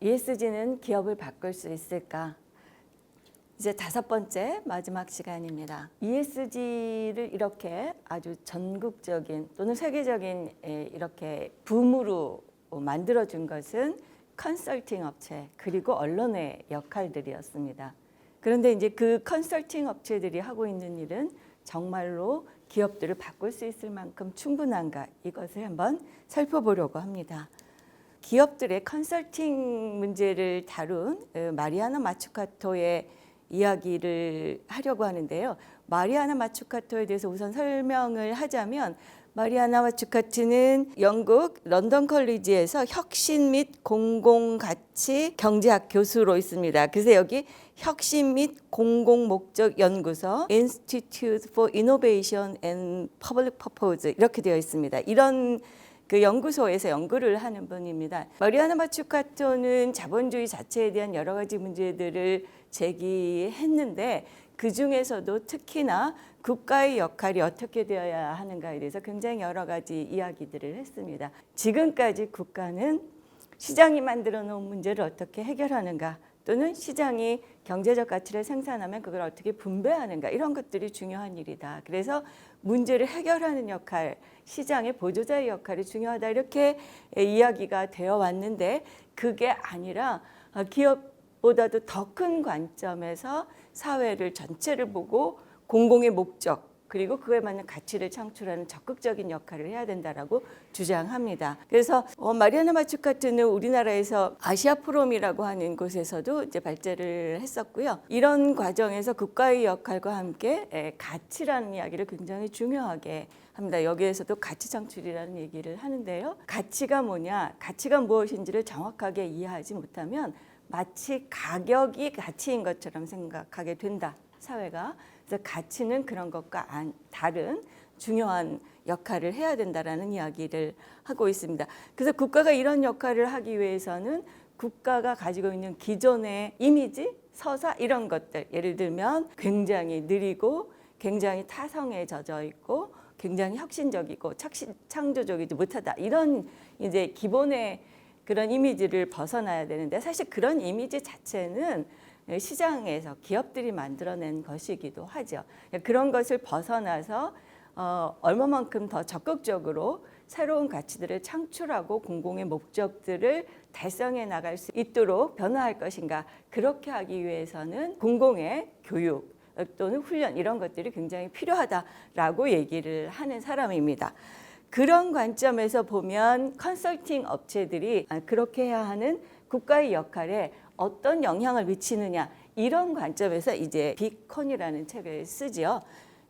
ESG는 기업을 바꿀 수 있을까? 이제 5번째 마지막 시간입니다. ESG를 이렇게 아주 전국적인 또는 세계적인 이렇게 붐으로 만들어준 것은 컨설팅 업체 그리고 언론의 역할들이었습니다. 그런데 이제 그 컨설팅 업체들이 하고 있는 일은 정말로 기업들을 바꿀 수 있을 만큼 충분한가, 이것을 한번 살펴보려고 합니다. 기업들의 컨설팅 문제를 다룬 마리아나 마츠카토의 이야기를 하려고 하는데요. 마리아나 마츠카토에 대해서 우선 설명을 하자면, 마리아나 마츠카토는 영국 런던 컬리지에서 혁신 및 공공가치 경제학 교수로 있습니다. 그래서 여기 혁신 및 공공목적 연구소 Institute for Innovation and Public Purpose 이렇게 되어 있습니다. 이런 그 연구소에서 연구를 하는 분입니다. 마리아나 마츠카토는 자본주의 자체에 대한 여러 가지 문제들을 제기했는데, 그 중에서도 특히나 국가의 역할이 어떻게 되어야 하는가에 대해서 굉장히 여러 가지 이야기들을 했습니다. 지금까지 국가는 시장이 만들어 놓은 문제를 어떻게 해결하는가, 또는 시장이 경제적 가치를 생산하면 그걸 어떻게 분배하는가, 이런 것들이 중요한 일이다. 그래서 문제를 해결하는 역할, 시장의 보조자의 역할이 중요하다, 이렇게 이야기가 되어 왔는데, 그게 아니라 기업보다도 더 큰 관점에서 사회를 전체를 보고 공공의 목적 그리고 그에 맞는 가치를 창출하는 적극적인 역할을 해야 된다라고 주장합니다. 그래서 마리아나 마츠카토는 우리나라에서 아시아 포럼이라고 하는 곳에서도 이제 발제를 했었고요. 이런 과정에서 국가의 역할과 함께 가치라는 이야기를 굉장히 중요하게 합니다. 여기에서도 가치 창출이라는 얘기를 하는데요. 가치가 뭐냐, 가치가 무엇인지를 정확하게 이해하지 못하면 마치 가격이 가치인 것처럼 생각하게 된다, 사회가. 그래서 가치는 그런 것과 다른 중요한 역할을 해야 된다라는 이야기를 하고 있습니다. 그래서 국가가 이런 역할을 하기 위해서는 국가가 가지고 있는 기존의 이미지, 서사, 이런 것들, 예를 들면 굉장히 느리고 굉장히 타성에 젖어 있고 굉장히 혁신적이고 창조적이지 못하다, 이런 이제 기본의 그런 이미지를 벗어나야 되는데, 사실 그런 이미지 자체는 시장에서 기업들이 만들어낸 것이기도 하죠. 그런 것을 벗어나서 얼마만큼 더 적극적으로 새로운 가치들을 창출하고 공공의 목적들을 달성해 나갈 수 있도록 변화할 것인가, 그렇게 하기 위해서는 공공의 교육 또는 훈련, 이런 것들이 굉장히 필요하다라고 얘기를 하는 사람입니다. 그런 관점에서 보면 컨설팅 업체들이 그렇게 해야 하는 국가의 역할에 어떤 영향을 미치느냐, 이런 관점에서 이제 빅콘이라는 책을 쓰죠.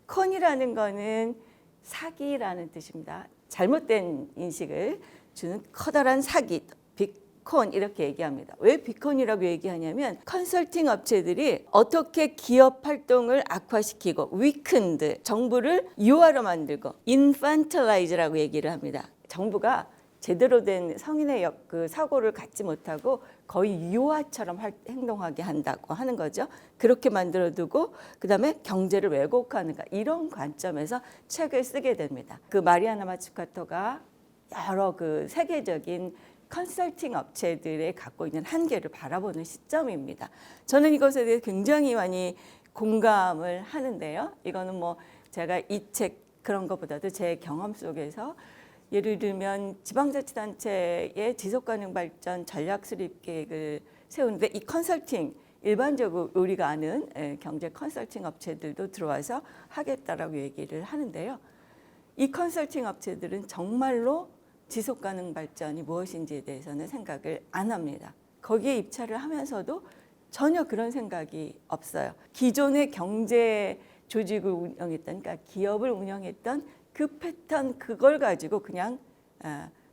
콘이라는 거는 사기라는 뜻입니다. 잘못된 인식을 주는 커다란 사기, 빅콘, 이렇게 얘기합니다. 왜 빅콘이라고 얘기하냐면, 컨설팅 업체들이 어떻게 기업 활동을 악화시키고 위큰드, 정부를 유아로 만들고 인판틀라이즈라고 얘기를 합니다. 정부가 제대로 된 성인의 그 사고를 갖지 못하고 거의 유아처럼 행동하게 한다고 하는 거죠. 그렇게 만들어두고 그다음에 경제를 왜곡하는가, 이런 관점에서 책을 쓰게 됩니다. 그 마리아나 마츠카토가 여러 그 세계적인 컨설팅 업체들의 갖고 있는 한계를 바라보는 시점입니다. 저는 이것에 대해 굉장히 많이 공감을 하는데요. 이거는 뭐 제가 이 책 그런 것보다도 제 경험 속에서, 예를 들면 지방자치단체의 지속가능 발전 전략 수립 계획을 세우는데, 이 컨설팅, 일반적으로 우리가 아는 경제 컨설팅 업체들도 들어와서 하겠다라고 얘기를 하는데요. 이 컨설팅 업체들은 정말로 지속가능 발전이 무엇인지에 대해서는 생각을 안 합니다. 거기에 입찰을 하면서도 전혀 그런 생각이 없어요. 기존의 경제 조직을 운영했던, 그러니까 기업을 운영했던 그 패턴, 그걸 가지고 그냥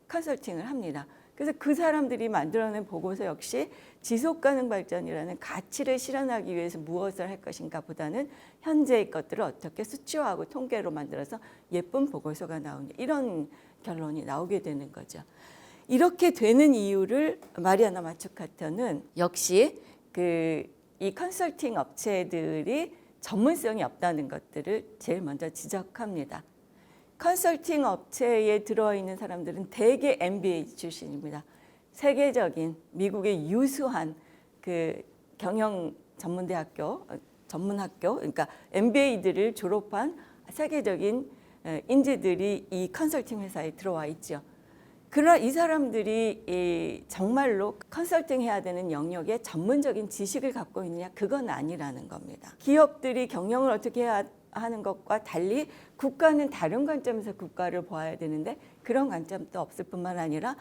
컨설팅을 합니다. 그래서 그 사람들이 만들어낸 보고서 역시 지속가능 발전이라는 가치를 실현하기 위해서 무엇을 할 것인가 보다는 현재의 것들을 어떻게 수치화하고 통계로 만들어서 예쁜 보고서가 나오냐, 이런 결론이 나오게 되는 거죠. 이렇게 되는 이유를 마리아나 마츠카토는 역시 이 컨설팅 업체들이 전문성이 없다는 것들을 제일 먼저 지적합니다. 컨설팅 업체에 들어있는 사람들은 대개 MBA 출신입니다. 세계적인 미국의 유수한 그 경영 전문대학교, 전문학교, 그러니까 MBA들을 졸업한 세계적인 인재들이 이 컨설팅 회사에 들어와 있죠. 그러나 이 사람들이 정말로 컨설팅 해야 되는 영역에 전문적인 지식을 갖고 있느냐? 그건 아니라는 겁니다. 기업들이 경영을 어떻게 해야 하는 것과 달리 국가는 다른 관점에서 국가를 보아야 되는데 그런 관점도 없을 뿐만 아니라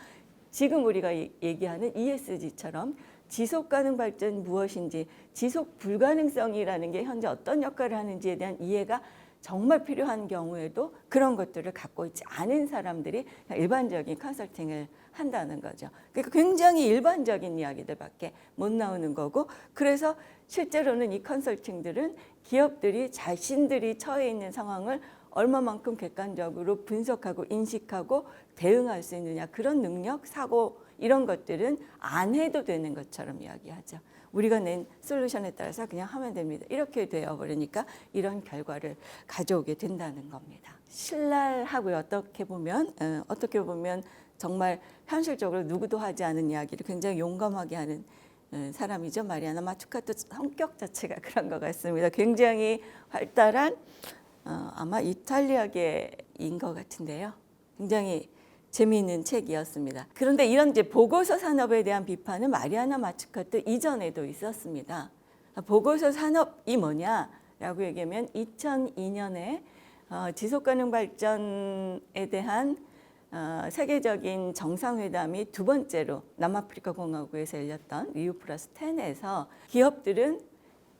지금 우리가 얘기하는 ESG처럼 지속가능 발전이 무엇인지, 지속 불가능성이라는 게 현재 어떤 역할을 하는지에 대한 이해가 정말 필요한 경우에도 그런 것들을 갖고 있지 않은 사람들이 일반적인 컨설팅을 한다는 거죠. 그러니까 굉장히 일반적인 이야기들밖에 못 나오는 거고, 그래서 실제로는 이 컨설팅들은 기업들이 자신들이 처해 있는 상황을 얼마만큼 객관적으로 분석하고 인식하고 대응할 수 있느냐, 그런 능력, 사고 이런 것들은 안 해도 되는 것처럼 이야기하죠. 우리가 낸 솔루션에 따라서 그냥 하면 됩니다. 이렇게 되어버리니까 이런 결과를 가져오게 된다는 겁니다. 신랄하고요. 어떻게 보면 정말 현실적으로 누구도 하지 않은 이야기를 굉장히 용감하게 하는 사람이죠. 마리아나 마츠카토 성격 자체가 그런 것 같습니다. 굉장히 활달한 아마 이탈리아계인 것 같은데요. 굉장히 재미있는 책이었습니다. 그런데 이런 이제 보고서 산업에 대한 비판은 마리아나 마츠카토 이전에도 있었습니다. 보고서 산업이 뭐냐라고 얘기하면 2002년에 지속가능 발전에 대한 세계적인 정상회담이 두 번째로 남아프리카 공화국에서 열렸던 리우+10에서 기업들은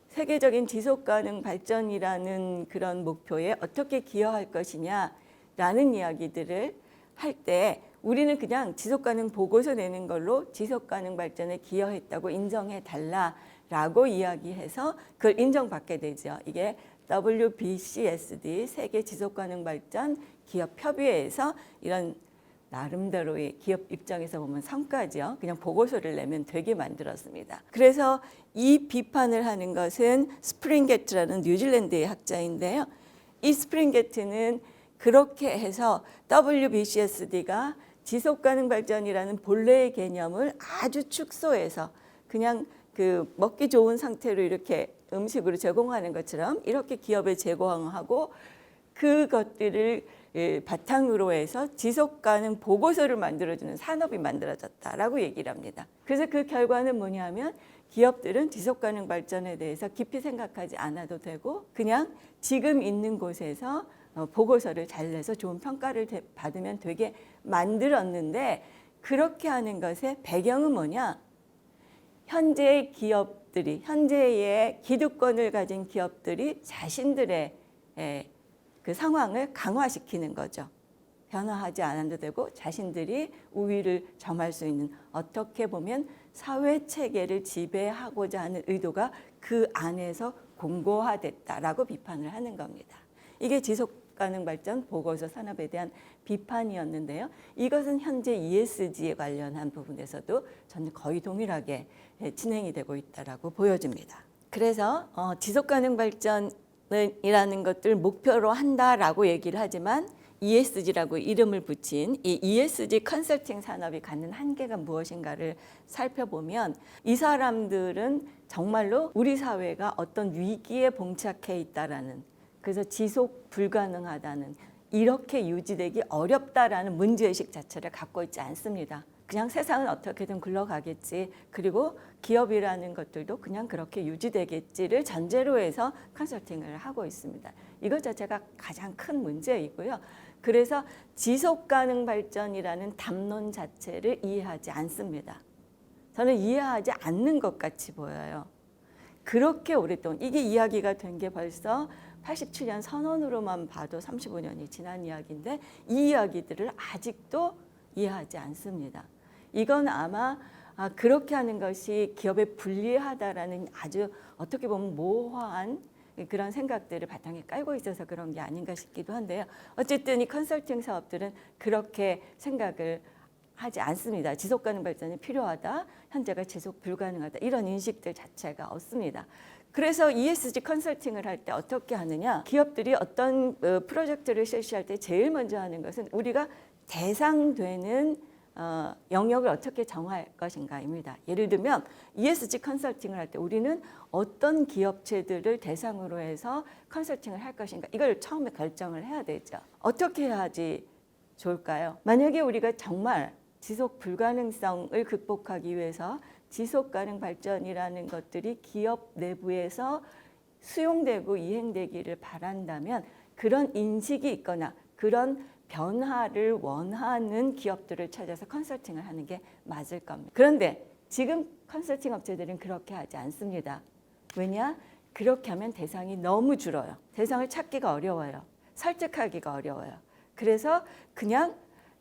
세계적인 지속가능 발전이라는 그런 목표에 어떻게 기여할 것이냐라는 이야기들을 할 때 우리는 그냥 지속가능 보고서 내는 걸로 지속가능 발전에 기여했다고 인정해 달라라고 이야기해서 그걸 인정받게 되죠. 이게 WBCSD 세계 지속가능 발전 기업 협의회에서 이런 나름대로의 기업 입장에서 보면 성과죠. 그냥 보고서를 내면 되게 만들었습니다. 그래서 이 비판을 하는 것은 스프링게트라는 뉴질랜드의 학자인데요. 이 스프링게트는 그렇게 해서 WBCSD가 지속가능 발전이라는 본래의 개념을 아주 축소해서 그냥 그 먹기 좋은 상태로 이렇게 음식으로 제공하는 것처럼 이렇게 기업에 제공하고 그것들을 바탕으로 해서 지속가능 보고서를 만들어주는 산업이 만들어졌다라고 얘기를 합니다. 그래서 그 결과는 뭐냐면 기업들은 지속가능 발전에 대해서 깊이 생각하지 않아도 되고 그냥 지금 있는 곳에서 보고서를 잘 내서 좋은 평가를 받으면 되게 만들었는데, 그렇게 하는 것의 배경은 뭐냐? 현재의 기업들이, 현재의 기득권을 가진 기업들이 자신들의 그 상황을 강화시키는 거죠. 변화하지 않아도 되고 자신들이 우위를 점할 수 있는, 어떻게 보면 사회 체계를 지배하고자 하는 의도가 그 안에서 공고화됐다라고 비판을 하는 겁니다. 이게 지속가능 발전 보고서 산업에 대한 비판이었는데요. 이것은 현재 ESG에 관련한 부분에서도 저는 거의 동일하게 진행이 되고 있다라고 보여집니다. 그래서 지속가능 발전이라는 것들 목표로 한다라고 얘기를 하지만 ESG라고 이름을 붙인 이 ESG 컨설팅 산업이 갖는 한계가 무엇인가를 살펴보면 이 사람들은 정말로 우리 사회가 어떤 위기에 봉착해 있다라는, 그래서 지속 불가능하다는, 이렇게 유지되기 어렵다라는 문제의식 자체를 갖고 있지 않습니다. 그냥 세상은 어떻게든 굴러가겠지, 그리고 기업이라는 것들도 그냥 그렇게 유지되겠지를 전제로 해서 컨설팅을 하고 있습니다. 이것 자체가 가장 큰 문제이고요. 그래서 지속가능 발전이라는 담론 자체를 이해하지 않습니다. 저는 이해하지 않는 것 같이 보여요. 그렇게 오랫동안 이게 이야기가 된 게 벌써 87년 선언으로만 봐도 35년이 지난 이야기인데 이 이야기들을 아직도 이해하지 않습니다. 이건 아마 그렇게 하는 것이 기업에 불리하다라는 아주 어떻게 보면 모호한 그런 생각들을 바탕에 깔고 있어서 그런 게 아닌가 싶기도 한데요. 어쨌든 이 컨설팅 사업들은 그렇게 생각을 하지 않습니다. 지속가능 발전이 필요하다, 현재가 지속 불가능하다, 이런 인식들 자체가 없습니다. 그래서 ESG 컨설팅을 할 때 어떻게 하느냐, 기업들이 어떤 프로젝트를 실시할 때 제일 먼저 하는 것은 우리가 대상되는 영역을 어떻게 정할 것인가입니다. 예를 들면 ESG 컨설팅을 할 때 우리는 어떤 기업체들을 대상으로 해서 컨설팅을 할 것인가 이걸 처음에 결정을 해야 되죠. 어떻게 해야지 좋을까요? 만약에 우리가 정말 지속 불가능성을 극복하기 위해서 지속 가능 발전이라는 것들이 기업 내부에서 수용되고 이행되기를 바란다면 그런 인식이 있거나 그런 변화를 원하는 기업들을 찾아서 컨설팅을 하는 게 맞을 겁니다. 그런데 지금 컨설팅 업체들은 그렇게 하지 않습니다. 왜냐? 그렇게 하면 대상이 너무 줄어요. 대상을 찾기가 어려워요. 설득하기가 어려워요. 그래서 그냥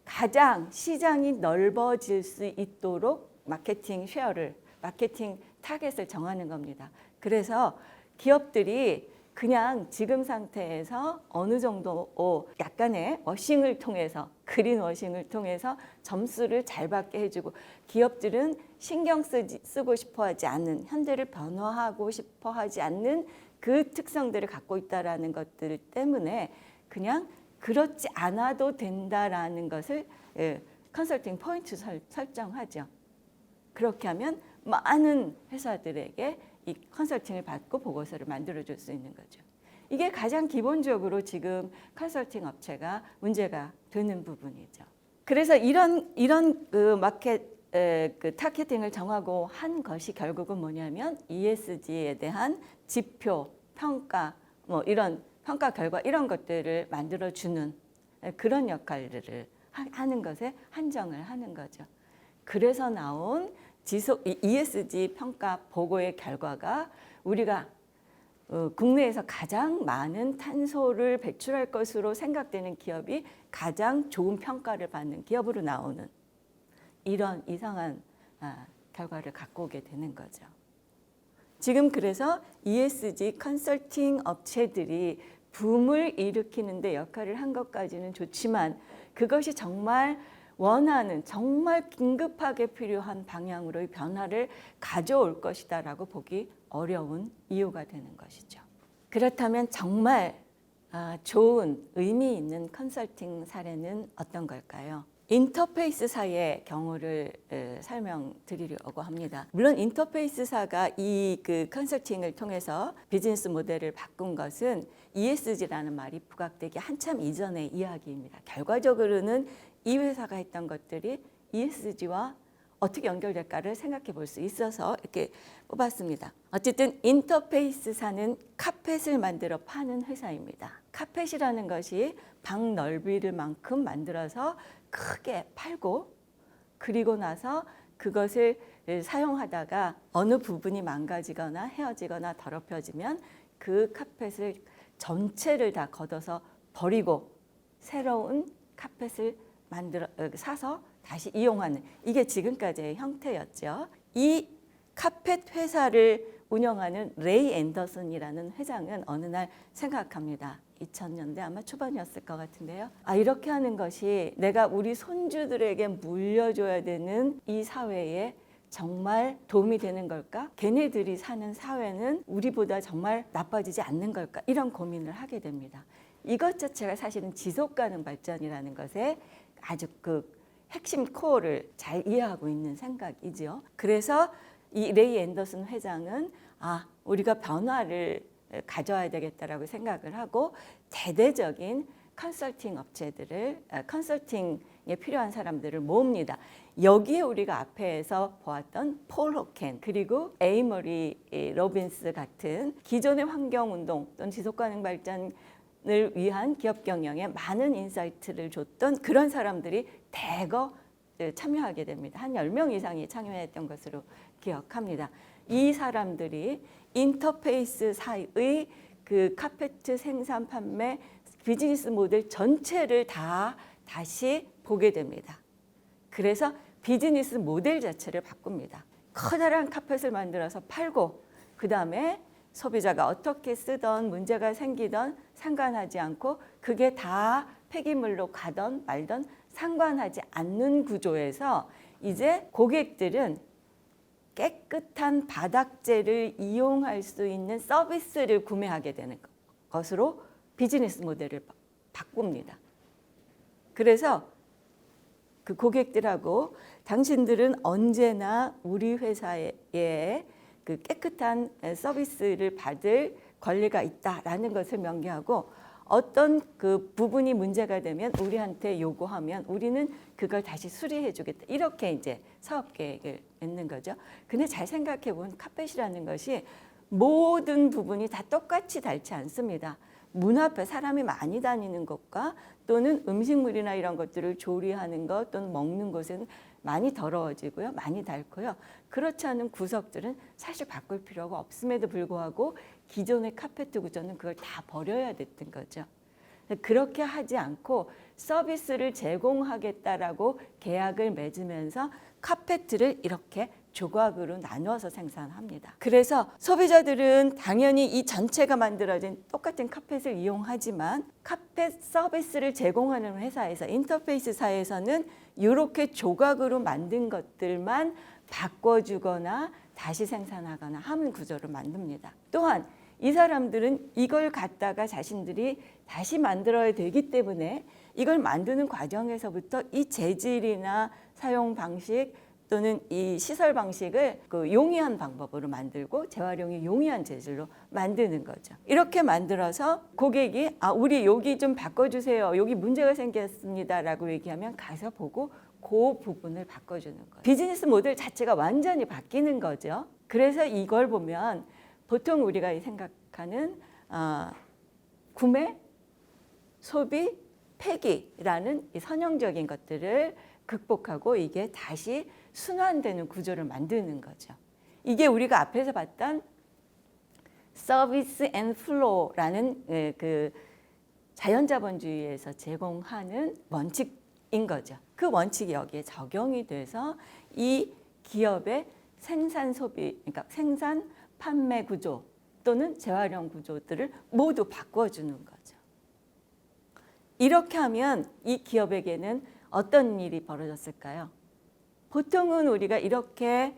가장 시장이 넓어질 수 있도록 마케팅 쉐어를, 마케팅 타겟을 정하는 겁니다. 그래서 기업들이 그냥 지금 상태에서 어느 정도 약간의 워싱을 통해서 그린 워싱을 통해서 점수를 잘 받게 해주고 기업들은 신경 쓰고 싶어하지 않는 현대를 변화하고 싶어하지 않는 그 특성들을 갖고 있다라는 것들 때문에 그냥 그렇지 않아도 된다라는 것을 컨설팅 포인트 설정하죠. 그렇게 하면 많은 회사들에게 이 컨설팅을 받고 보고서를 만들어줄 수 있는 거죠. 이게 가장 기본적으로 지금 컨설팅 업체가 문제가 되는 부분이죠. 그래서 이런 그 그 타겟팅을 정하고 한 것이 결국은 뭐냐면 ESG에 대한 지표, 평가, 뭐 이런 평가 결과 이런 것들을 만들어주는 그런 역할을 하는 것에 한정을 하는 거죠. 그래서 나온 ESG 평가 보고의 결과가 우리가 국내에서 가장 많은 탄소를 배출할 것으로 생각되는 기업이 가장 좋은 평가를 받는 기업으로 나오는 이런 이상한 결과를 갖고 오게 되는 거죠. 지금 그래서 ESG 컨설팅 업체들이 붐을 일으키는 데 역할을 한 것까지는 좋지만 그것이 정말 원하는 정말 긴급하게 필요한 방향으로의 변화를 가져올 것이다라고 보기 어려운 이유가 되는 것이죠. 그렇다면 정말 좋은 의미 있는 컨설팅 사례는 어떤 걸까요? 인터페이스사의 경우를 설명드리려고 합니다. 물론 인터페이스사가 이 그 컨설팅을 통해서 비즈니스 모델을 바꾼 것은 ESG라는 말이 부각되기 한참 이전의 이야기입니다. 결과적으로는 이 회사가 했던 것들이 ESG와 어떻게 연결될까를 생각해 볼 수 있어서 이렇게 뽑았습니다. 어쨌든 인터페이스사는 카펫을 만들어 파는 회사입니다. 카펫이라는 것이 방 넓이를 만큼 만들어서 크게 팔고 그리고 나서 그것을 사용하다가 어느 부분이 망가지거나 헤어지거나 더럽혀지면 그 카펫을 전체를 다 걷어서 버리고 새로운 카펫을 사서 다시 이용하는 이게 지금까지의 형태였죠. 이 카펫 회사를 운영하는 레이 앤더슨이라는 회장은 어느 날 생각합니다. 2000년대 아마 초반이었을 것 같은데요. 이렇게 하는 것이 내가 우리 손주들에게 물려줘야 되는 이 사회에 정말 도움이 되는 걸까? 걔네들이 사는 사회는 우리보다 정말 나빠지지 않는 걸까? 이런 고민을 하게 됩니다. 이것 자체가 사실은 지속가능 발전이라는 것에 아주 그 핵심 코어를 잘 이해하고 있는 생각이죠. 그래서 이 레이 앤더슨 회장은 우리가 변화를 가져야 되겠다라고 생각을 하고 대대적인 컨설팅 업체들을 컨설팅에 필요한 사람들을 모읍니다. 여기에 우리가 앞에서 보았던 폴 호켄 그리고 에이머리 로빈스 같은 기존의 환경운동 또는 지속가능 발전을 위한 기업 경영에 많은 인사이트를 줬던 그런 사람들이 대거 참여하게 됩니다. 한 10명 이상이 참여했던 것으로 기억합니다. 이 사람들이 인터페이스 사이의 그 카페트 생산 판매 비즈니스 모델 전체를 다시 보게 됩니다. 그래서 비즈니스 모델 자체를 바꿉니다. 커다란 카펫을 만들어서 팔고 그 다음에 소비자가 어떻게 쓰던 문제가 생기던 상관하지 않고 그게 다 폐기물로 가던 말던 상관하지 않는 구조에서 이제 고객들은 깨끗한 바닥재를 이용할 수 있는 서비스를 구매하게 되는 것으로 비즈니스 모델을 바꿉니다. 그래서 그 고객들하고 당신들은 언제나 우리 회사에 그 깨끗한 서비스를 받을 권리가 있다라는 것을 명기하고 어떤 그 부분이 문제가 되면 우리한테 요구하면 우리는 그걸 다시 수리해 주겠다. 이렇게 이제 사업 계획을 맺는 거죠. 근데 잘 생각해 보면 카펫이라는 것이 모든 부분이 다 똑같이 닳지 않습니다. 문 앞에 사람이 많이 다니는 것과 또는 음식물이나 이런 것들을 조리하는 것 또는 먹는 곳은 많이 더러워지고요. 많이 닳고요. 그렇지 않은 구석들은 사실 바꿀 필요가 없음에도 불구하고 기존의 카페트 구조는 그걸 다 버려야 됐던 거죠. 그렇게 하지 않고 서비스를 제공하겠다라고 계약을 맺으면서 카페트를 이렇게 조각으로 나눠서 생산합니다. 그래서 소비자들은 당연히 이 전체가 만들어진 똑같은 카펫을 이용하지만 카펫 서비스를 제공하는 회사에서 인터페이스사에서는 이렇게 조각으로 만든 것들만 바꿔주거나 다시 생산하거나 하는 구조를 만듭니다. 또한 이 사람들은 이걸 갖다가 자신들이 다시 만들어야 되기 때문에 이걸 만드는 과정에서부터 이 재질이나 사용 방식 또는 이 시설 방식을 그 용이한 방법으로 만들고 재활용이 용이한 재질로 만드는 거죠. 이렇게 만들어서 고객이 우리 여기 좀 바꿔주세요. 여기 문제가 생겼습니다라고 얘기하면 가서 보고 그 부분을 바꿔주는 거예요. 비즈니스 모델 자체가 완전히 바뀌는 거죠. 그래서 이걸 보면 보통 우리가 생각하는 구매, 소비, 폐기라는 이 선형적인 것들을 극복하고 이게 다시 순환되는 구조를 만드는 거죠. 이게 우리가 앞에서 봤던 서비스 앤 플로우라는 그 자연자본주의에서 제공하는 원칙인 거죠. 그 원칙이 여기에 적용이 돼서 이 기업의 생산 소비, 그러니까 생산 판매 구조 또는 재활용 구조들을 모두 바꿔주는 거죠. 이렇게 하면 이 기업에게는 어떤 일이 벌어졌을까요? 보통은 우리가 이렇게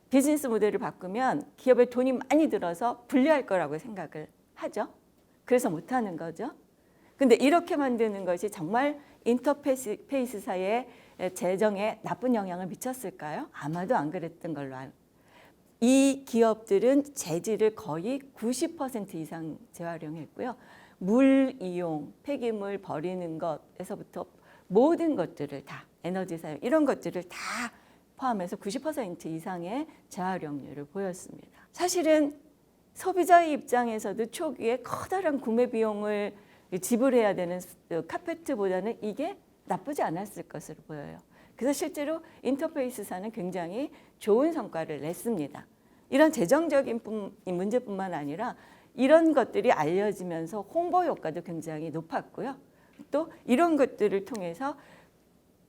비즈니스 모델을 바꾸면 기업에 돈이 많이 들어서 불리할 거라고 생각을 하죠. 그래서 못하는 거죠. 근데 이렇게 만드는 것이 정말 인터페이스사의 재정에 나쁜 영향을 미쳤을까요? 아마도 안 그랬던 걸로 알고 이 기업들은 재질을 거의 90% 이상 재활용했고요. 물 이용, 폐기물 버리는 것에서부터 모든 것들을 다 에너지 사용 이런 것들을 다 포함해서 90% 이상의 재활용률을 보였습니다. 사실은 소비자의 입장에서도 초기에 커다란 구매 비용을 지불해야 되는 카페트보다는 이게 나쁘지 않았을 것으로 보여요. 그래서 실제로 인터페이스사는 굉장히 좋은 성과를 냈습니다. 이런 재정적인 문제뿐만 아니라 이런 것들이 알려지면서 홍보 효과도 굉장히 높았고요. 또 이런 것들을 통해서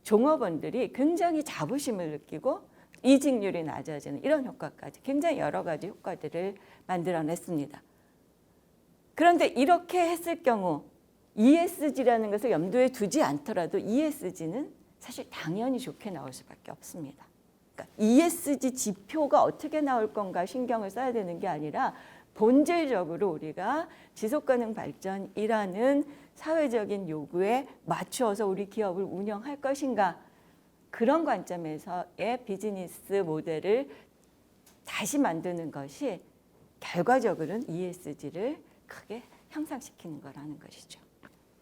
종업원들이 굉장히 자부심을 느끼고 이직률이 낮아지는 이런 효과까지 굉장히 여러 가지 효과들을 만들어냈습니다. 그런데 이렇게 했을 경우 ESG라는 것을 염두에 두지 않더라도 ESG는 사실 당연히 좋게 나올 수밖에 없습니다. 그러니까 ESG 지표가 어떻게 나올 건가 신경을 써야 되는 게 아니라 본질적으로 우리가 지속가능 발전이라는 사회적인 요구에 맞추어서 우리 기업을 운영할 것인가 그런 관점에서의 비즈니스 모델을 다시 만드는 것이 결과적으로는 ESG를 크게 향상시키는 거라는 것이죠.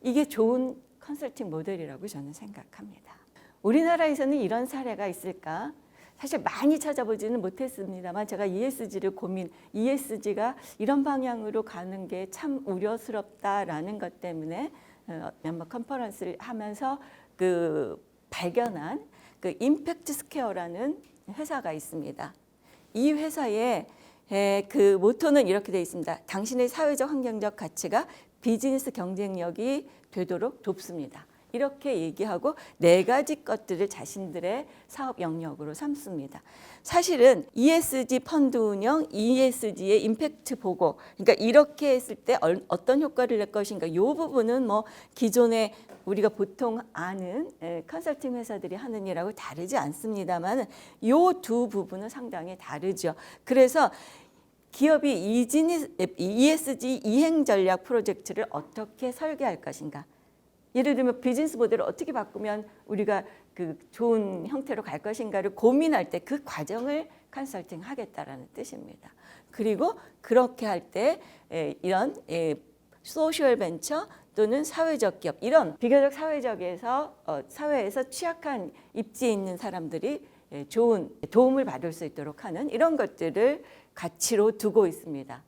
이게 좋은 컨설팅 모델이라고 저는 생각합니다. 우리나라에서는 이런 사례가 있을까? 사실 많이 찾아보지는 못했습니다만 제가 ESG가 이런 방향으로 가는 게 참 우려스럽다라는 것 때문에 몇몇 컨퍼런스를 하면서 발견한 임팩트 스퀘어라는 회사가 있습니다. 이 회사의 그 모토는 이렇게 되어 있습니다. 당신의 사회적 환경적 가치가 비즈니스 경쟁력이 되도록 돕습니다. 이렇게 얘기하고 4가지 것들을 자신들의 사업 영역으로 삼습니다. 사실은 ESG 펀드 운영, ESG의 임팩트 보고, 그러니까 이렇게 했을 때 어떤 효과를 낼 것인가, 이 부분은 뭐 기존에 우리가 보통 아는 컨설팅 회사들이 하는 일하고 다르지 않습니다만, 이 두 부분은 상당히 다르죠. 그래서 기업이 ESG 이행 전략 프로젝트를 어떻게 설계할 것인가. 예를 들면 비즈니스 모델을 어떻게 바꾸면 우리가 그 좋은 형태로 갈 것인가를 고민할 때 그 과정을 컨설팅 하겠다라는 뜻입니다. 그리고 그렇게 할 때 이런 소셜 벤처 또는 사회적 기업, 이런 비교적 사회적에서 사회에서 취약한 입지에 있는 사람들이 좋은 도움을 받을 수 있도록 하는 이런 것들을 가치로 두고 있습니다.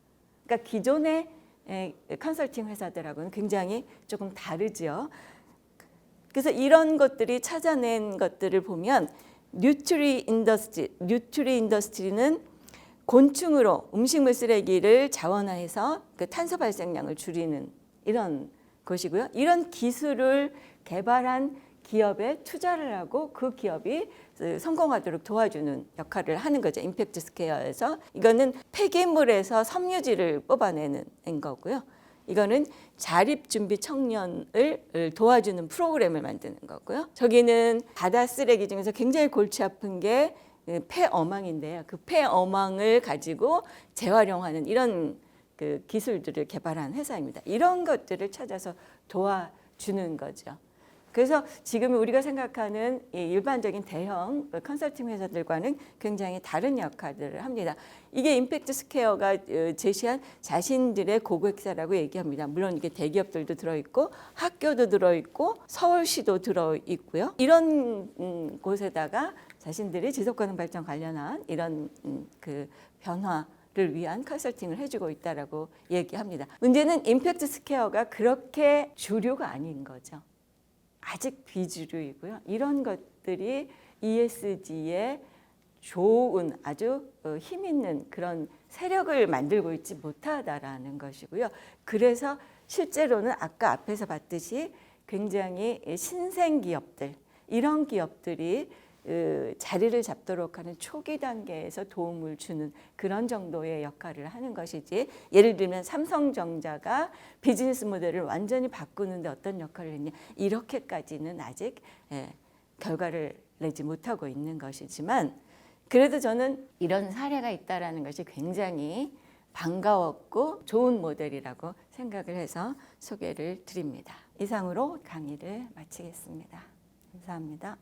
그러니까 기존의 컨설팅 회사들하고는 굉장히 조금 다르죠. 그래서 이런 것들이 찾아낸 것들을 보면 뉴트리 인더스트리는 곤충으로 음식물 쓰레기를 자원화해서 그 탄소 발생량을 줄이는 이런 것이고요. 이런 기술을 개발한 기업에 투자를 하고 그 기업이 성공하도록 도와주는 역할을 하는 거죠. 임팩트 스퀘어에서 이거는 폐기물에서 섬유질을 뽑아내는 거고요. 이거는 자립준비 청년을 도와주는 프로그램을 만드는 거고요. 저기는 바다 쓰레기 중에서 굉장히 골치 아픈 게 폐어망인데요. 그 폐어망을 가지고 재활용하는 이런 그 기술들을 개발한 회사입니다. 이런 것들을 찾아서 도와주는 거죠. 그래서 지금 우리가 생각하는 이 일반적인 대형 컨설팅 회사들과는 굉장히 다른 역할들을 합니다. 이게 임팩트 스퀘어가 제시한 자신들의 고객사라고 얘기합니다. 물론 이게 대기업들도 들어있고 학교도 들어있고 서울시도 들어있고요. 이런 곳에다가 자신들이 지속가능 발전 관련한 이런 그 변화를 위한 컨설팅을 해주고 있다라고 얘기합니다. 문제는 임팩트 스퀘어가 그렇게 주류가 아닌 거죠. 아직 비주류이고요. 이런 것들이 ESG에 좋은 아주 힘 있는 그런 세력을 만들고 있지 못하다라는 것이고요. 그래서 실제로는 아까 앞에서 봤듯이 굉장히 신생 기업들, 이런 기업들이 자리를 잡도록 하는 초기 단계에서 도움을 주는 그런 정도의 역할을 하는 것이지, 예를 들면 삼성전자가 비즈니스 모델을 완전히 바꾸는데 어떤 역할을 했냐, 이렇게까지는 아직 결과를 내지 못하고 있는 것이지만, 그래도 저는 이런 사례가 있다는 것이 굉장히 반가웠고 좋은 모델이라고 생각을 해서 소개를 드립니다. 이상으로 강의를 마치겠습니다. 감사합니다.